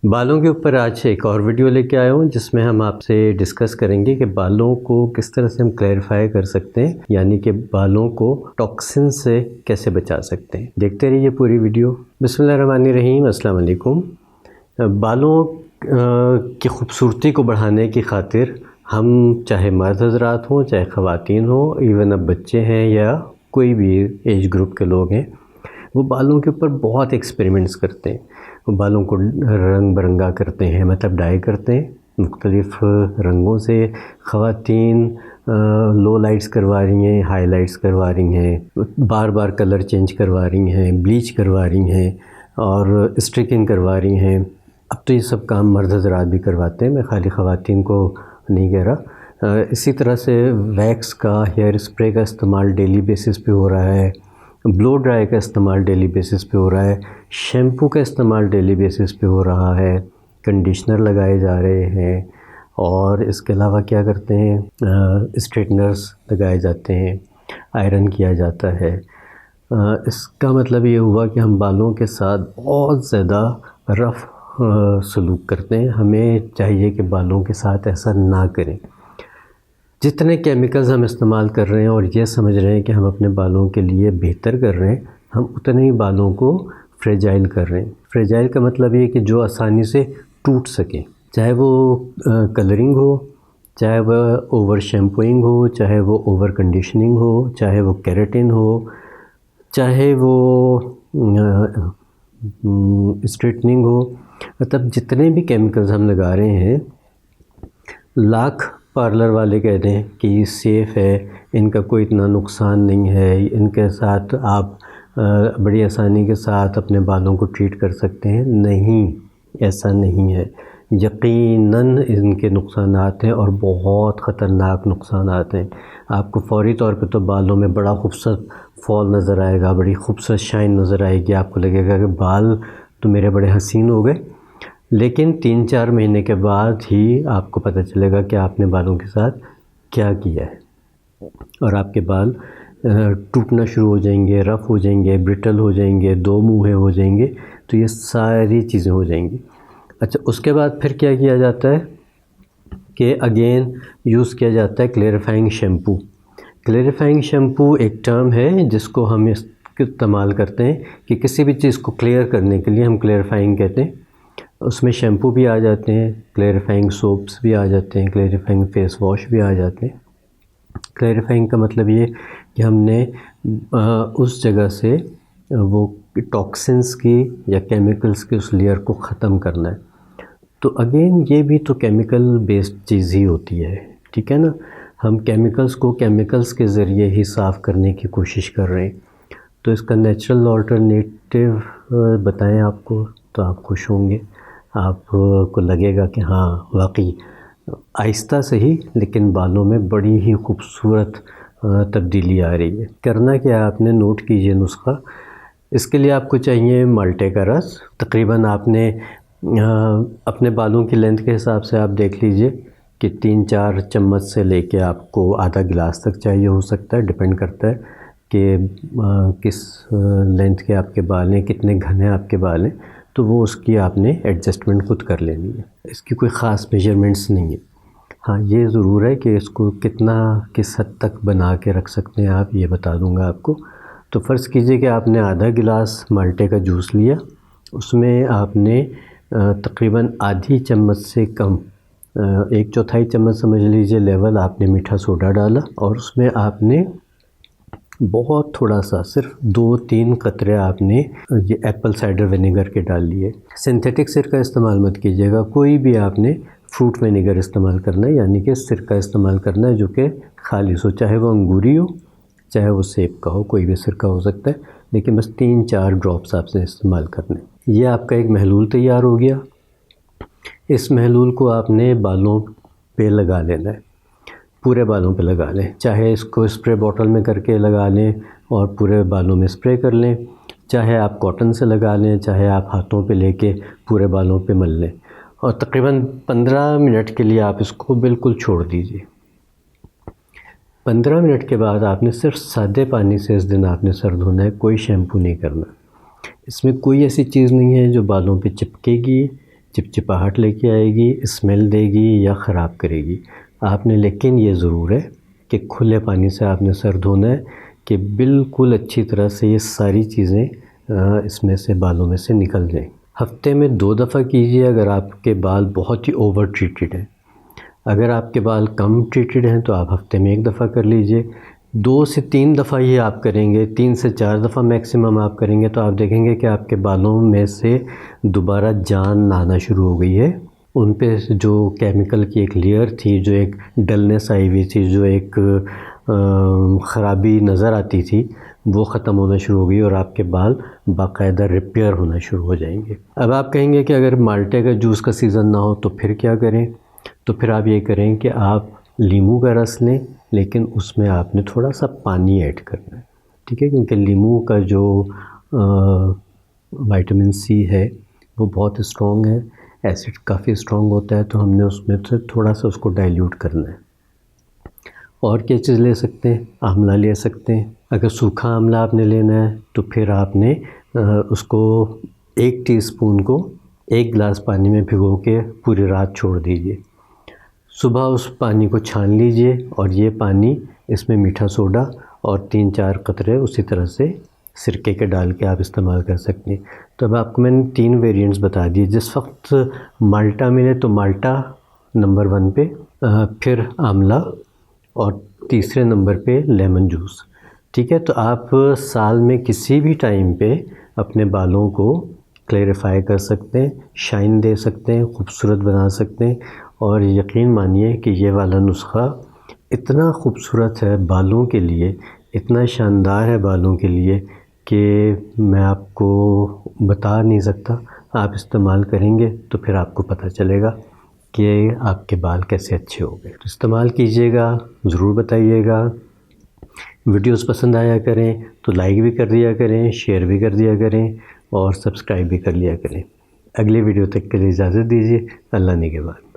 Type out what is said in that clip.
बालों के ऊपर आज एक और वीडियो लेके आया हूँ जिसमें हम आपसे डिस्कस करेंगे कि बालों को किस तरह से हम क्लैरिफाई कर सकते हैं, यानी कि बालों को टॉक्सिन से कैसे बचा सकते हैं। देखते रहिए पूरी वीडियो। बिस्मिल्लाहिर्रहमानिर्रहीम, अस्सलाम वालेकुम। बालों की खूबसूरती को बढ़ाने की खातिर हम चाहे मर्द हज़रात हों, चाहे ख़वातीन हों, इवन अब बच्चे हैं या कोई भी एज ग्रुप के लोग हैं, वो बालों के ऊपर बहुत एक्सपेरिमेंट्स करते हैं। वो बालों को रंग बिरंगा करते हैं, मतलब डाई करते हैं मुख्तलिफ़ रंगों से। ख़वातीन लो लाइट्स करवा रही हैं, हाई लाइट्स करवा रही हैं, बार बार कलर चेंज करवा रही हैं, ब्लीच करवा रही हैं और स्ट्रिकिंग करवा रही हैं। अब तो ये सब काम मर्द हज़रात भी करवाते हैं, मैं खाली ख़वातीन को नहीं कह रहा। इसी तरह से वैक्स का, हेयर स्प्रे का इस्तेमाल डेली बेसिस पे हो रहा है, ब्लो ड्राई का इस्तेमाल डेली बेसिस पे हो रहा है, शैम्पू का इस्तेमाल डेली बेसिस पे हो रहा है, कंडीशनर लगाए जा रहे हैं और इसके अलावा क्या करते हैं, स्ट्रेटनर्स लगाए जाते हैं, आयरन किया जाता है। इसका मतलब ये हुआ कि हम बालों के साथ बहुत ज़्यादा रफ़ सलूक करते हैं। हमें चाहिए कि बालों के साथ ऐसा ना करें। जितने केमिकल्स हम इस्तेमाल कर रहे हैं और ये समझ रहे हैं कि हम अपने बालों के लिए बेहतर कर रहे हैं, हम उतने ही बालों को फ्रेजाइल कर रहे हैं। फ्रेजाइल का मतलब ये कि जो आसानी से टूट सकें, चाहे वो कलरिंग हो, चाहे वह ओवर शैम्पूइंग हो, चाहे वो ओवर कंडीशनिंग हो, चाहे वो केराटिन हो, चाहे वो स्ट्रेटनिंग हो। मतलब जितने भी केमिकल्स हम लगा रहे हैं, लाख पार्लर वाले कहते हैं कि सेफ़ है, इनका कोई इतना नुकसान नहीं है, इनके साथ आप बड़ी आसानी के साथ अपने बालों को ट्रीट कर सकते हैं। नहीं, ऐसा नहीं है। यकीनन इनके नुकसानात हैं और बहुत ख़तरनाक नुकसानात हैं। आपको फ़ौरी तौर पे तो बालों में बड़ा खूबसूरत फॉल नज़र आएगा, बड़ी खूबसूरत शाइन नज़र आएगी, आपको लगेगा कि बाल तो मेरे बड़े हसीन हो गए। लेकिन 3-4 महीने के बाद ही आपको पता चलेगा कि आपने बालों के साथ क्या किया है और आपके बाल टूटना शुरू हो जाएंगे, रफ़ हो जाएंगे, ब्रिटल हो जाएंगे, दो मुँहे हो जाएंगे। तो ये सारी चीज़ें हो जाएंगी। अच्छा, उसके बाद फिर क्या किया जाता है कि अगेन यूज़ किया जाता है क्लैरिफाइंग शैम्पू। क्लैरिफाइंग शैम्पू एक टर्म है जिसको हम इस्तेमाल करते हैं कि किसी भी चीज़ को क्लियर करने के लिए हम क्लैरिफाइंग कहते हैं। उसमें शैम्पू भी आ जाते हैं, क्लैरिफाइंग सोप्स भी आ जाते हैं, क्लैरिफाइंग फेस वॉश भी आ जाते हैं। क्लैरिफाइंग का मतलब ये कि हमने उस जगह से वो टॉक्सिन्स की या केमिकल्स की उस लेयर को ख़त्म करना है। तो अगेन ये भी तो केमिकल बेस्ड चीज़ ही होती है, ठीक है ना। हम केमिकल्स को केमिकल्स के ज़रिए ही साफ़ करने की कोशिश कर रहे हैं। तो इसका नेचुरल अल्टरनेटिव बताएं आपको तो आप खुश होंगे। आपको लगेगा कि हाँ, वाकई आहिस्ता से ही लेकिन बालों में बड़ी ही खूबसूरत तब्दीली आ रही है। करना क्या है, आपने नोट कीजिए नुस्खा। इसके लिए आपको चाहिए माल्टे का रस। तकरीबन आपने अपने बालों की लेंथ के हिसाब से आप देख लीजिए कि 3-4 चम्मच से लेके आपको आधा गिलास तक चाहिए हो सकता है, डिपेंड करता है कि किस लेंथ के आपके बाल हैं, कितने घने आपके बाल हैं। तो वो उसकी आपने एडजस्टमेंट खुद कर लेनी है। इसकी कोई ख़ास मेजरमेंट्स नहीं है। हाँ, ये ज़रूर है कि इसको कितना किस हद तक बना के रख सकते हैं आप, ये बता दूंगा आपको। तो फ़र्ज़ कीजिए कि आपने आधा गिलास माल्टे का जूस लिया, उसमें आपने तकरीबन आधी चम्मच से कम, 1/4 चम्मच समझ लीजिए लेवल, आपने मीठा सोडा डाला और उसमें आपने बहुत थोड़ा सा, सिर्फ 2-3 कतरे आपने ये एप्पल साइडर विनेगर के डाल लिए। सिंथेटिक सिरका इस्तेमाल मत कीजिएगा, कोई भी आपने फ्रूट विनेगर इस्तेमाल करना है, यानी कि सिरका इस्तेमाल करना है जो कि खालिस हो, चाहे वो अंगूरी हो, चाहे वो सेब का हो, कोई भी सिरका हो सकता है, लेकिन बस 3-4 ड्रॉप्स आपने इस्तेमाल करने। ये आपका एक महलूल तैयार हो गया। इस महलूल को आपने बालों पे लगा लेना है, पूरे बालों पे लगा लें। चाहे इसको स्प्रे बॉटल में करके लगा लें और पूरे बालों में स्प्रे कर लें, चाहे आप कॉटन से लगा लें, चाहे आप हाथों पे लेके पूरे बालों पे मल लें और तकरीबन 15 मिनट के लिए आप इसको बिल्कुल छोड़ दीजिए। 15 मिनट के बाद आपने सिर्फ सादे पानी से इस दिन आपने सर धोना है, कोई शैम्पू नहीं करना। इसमें कोई ऐसी चीज़ नहीं है जो बालों पे चिपकेगी चिपचिपाहट लेके आएगी, स्मेल देगी या ख़राब करेगी। आपने लेकिन ये ज़रूर है कि खुले पानी से आपने सर धोना है कि बिल्कुल अच्छी तरह से ये सारी चीज़ें इसमें से बालों में से निकल जाएं। हफ्ते में 2 दफ़ा कीजिए अगर आपके बाल बहुत ही ओवर ट्रीटेड हैं। अगर आपके बाल कम ट्रीटेड हैं तो आप हफ्ते में 1 दफ़ा कर लीजिए। 2 से 3 दफ़ा ये आप करेंगे, 3 से 4 दफ़ा मैक्सिमम आप करेंगे तो आप देखेंगे कि आपके बालों में से दोबारा जान आना शुरू हो गई है। उन पे जो केमिकल की एक लेयर थी, जो एक डलनेस आई हुई थी, जो एक ख़राबी नज़र आती थी, वो ख़त्म होना शुरू हो गई और आपके बाल बाकायदा रिपेयर होना शुरू हो जाएंगे। अब आप कहेंगे कि अगर माल्टे का जूस का सीज़न ना हो तो फिर क्या करें? तो फिर आप ये करें कि आप नींबू का रस लें, लेकिन उसमें आपने थोड़ा सा पानी ऐड करना है, ठीक है? क्योंकि नींबू का जो विटामिन सी है वो बहुत स्ट्रॉन्ग है, एसिड काफ़ी स्ट्रॉन्ग होता है, तो हमने उसमें से थोड़ा सा उसको डाइल्यूट करना है। और क्या चीज़ ले सकते हैं? आंवला ले सकते हैं। अगर सूखा आंवला आपने लेना है तो फिर आपने उसको 1 टीस्पून को 1 गिलास पानी में भिगो के पूरी रात छोड़ दीजिए। सुबह उस पानी को छान लीजिए और ये पानी, इसमें मीठा सोडा और 3-4 कतरे उसी तरह से सिरके के डाल के आप इस्तेमाल कर सकते हैं। तो अब आपको मैंने 3 वेरिएंट्स बता दिए। जिस वक्त माल्टा मिले तो माल्टा नंबर 1 पे, फिर आंवला और तीसरे नंबर पे लेमन जूस, ठीक है? तो आप साल में किसी भी टाइम पे अपने बालों को क्लैरिफाई कर सकते हैं, शाइन दे सकते हैं, खूबसूरत बना सकते हैं। और यकीन मानिए कि ये वाला नुस्खा इतना खूबसूरत है बालों के लिए, इतना शानदार है बालों के लिए कि मैं आपको बता नहीं सकता। आप इस्तेमाल करेंगे तो फिर आपको पता चलेगा कि आपके बाल कैसे अच्छे हो गए। तो इस्तेमाल कीजिएगा, ज़रूर बताइएगा। वीडियोस पसंद आया करें तो लाइक भी कर दिया करें, शेयर भी कर दिया करें और सब्सक्राइब भी कर लिया करें। अगले वीडियो तक के लिए इजाज़त दीजिए। अल्लाह निगहबान।